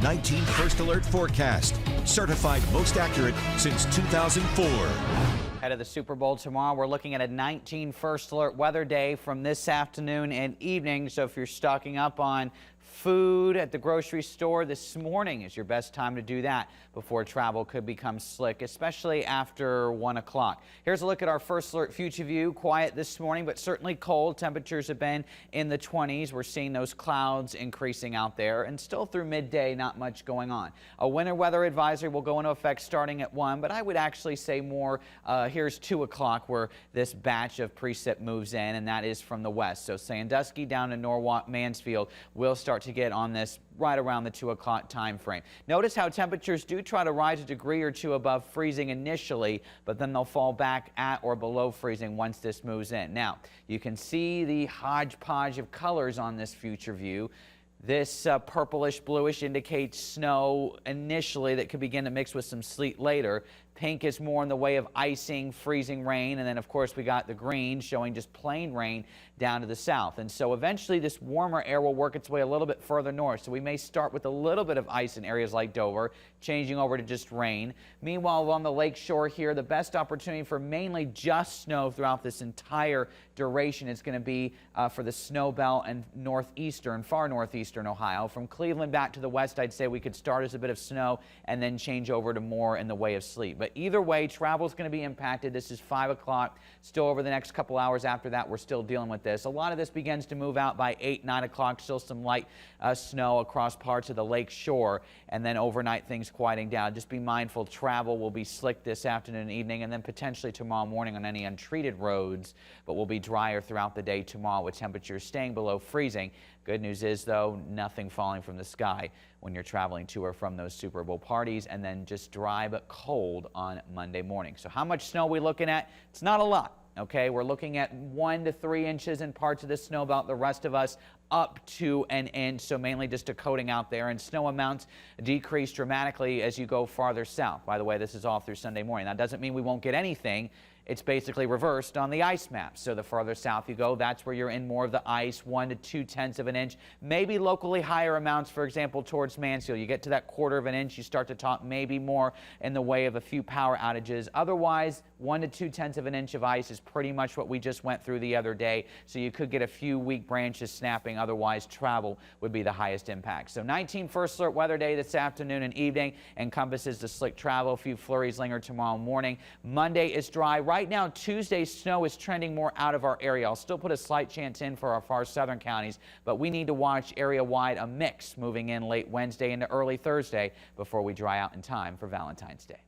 19 First Alert forecast. Certified most accurate since 2004. Ahead of the Super Bowl tomorrow, we're looking at a 19 First Alert weather day from this afternoon and evening. So if you're stocking up on food at the grocery store, this morning is your best time to do that before travel could become slick, especially after 1 o'clock. Here's a look at our First Alert future view. Quiet this morning, but certainly cold. Temperatures have been in the 20s. We're seeing those clouds increasing out there, and still through midday, not much going on. A winter weather advisory will go into effect starting at 1, but I would actually say more, here's 2 o'clock where this batch of precip moves in, and that is from the west. So Sandusky down to Norwalk, Mansfield will start to get on this right around the 2 o'clock time frame. Notice how temperatures do try to rise a degree or two above freezing initially, but then they'll fall back at or below freezing once this moves in. Now, you can see the hodgepodge of colors on this future view. This purplish bluish indicates snow initially that could begin to mix with some sleet later. Pink is more in the way of icing, freezing rain, and then of course we got the green showing just plain rain down to the south. And so eventually this warmer air will work its way a little bit further north. So we may start with a little bit of ice in areas like Dover, changing over to just rain. Meanwhile, on the lake shore here, the best opportunity for mainly just snow throughout this entire duration is going to be for the snow belt and far northeastern Ohio. From Cleveland back to the west, I'd say we could start as a bit of snow and then change over to more in the way of sleet. But either way, travel is going to be impacted. This is 5 o'clock. Still over the next couple hours after that, we're still dealing with this. A lot of this begins to move out by 8, 9 o'clock. Still some light snow across parts of the lake shore. And then overnight, things quieting down. Just be mindful, travel will be slick this afternoon and evening, and then potentially tomorrow morning on any untreated roads. But will be drier throughout the day tomorrow with temperatures staying below freezing. Good news is, though, nothing falling from the sky when you're traveling to or from those Super Bowl parties, and then just dry but cold on Monday morning. So how much snow are we looking at? It's not a lot. Okay, we're looking at 1 to 3 inches in parts of the snow belt. The rest of us up to an inch, so mainly just a coating out there. And snow amounts decrease dramatically as you go farther south. By the way, this is all through Sunday morning. That doesn't mean we won't get anything. It's basically reversed on the ice map. So the farther south you go, that's where you're in more of the ice, 1 to 2/10 of an inch. Maybe locally higher amounts, for example, towards Mansfield. You get to that 1/4 of an inch, you start to talk maybe more in the way of a few power outages. Otherwise, 1 to 2/10 of an inch of ice is pretty much what we just went through the other day. So you could get a few weak branches snapping. Otherwise, travel would be the highest impact. So 19 First Alert weather day this afternoon and evening encompasses the slick travel. A few flurries linger tomorrow morning. Monday is dry. Right now, Tuesday's snow is trending more out of our area. I'll still put a slight chance in for our far southern counties, but we need to watch area-wide a mix moving in late Wednesday into early Thursday before we dry out in time for Valentine's Day.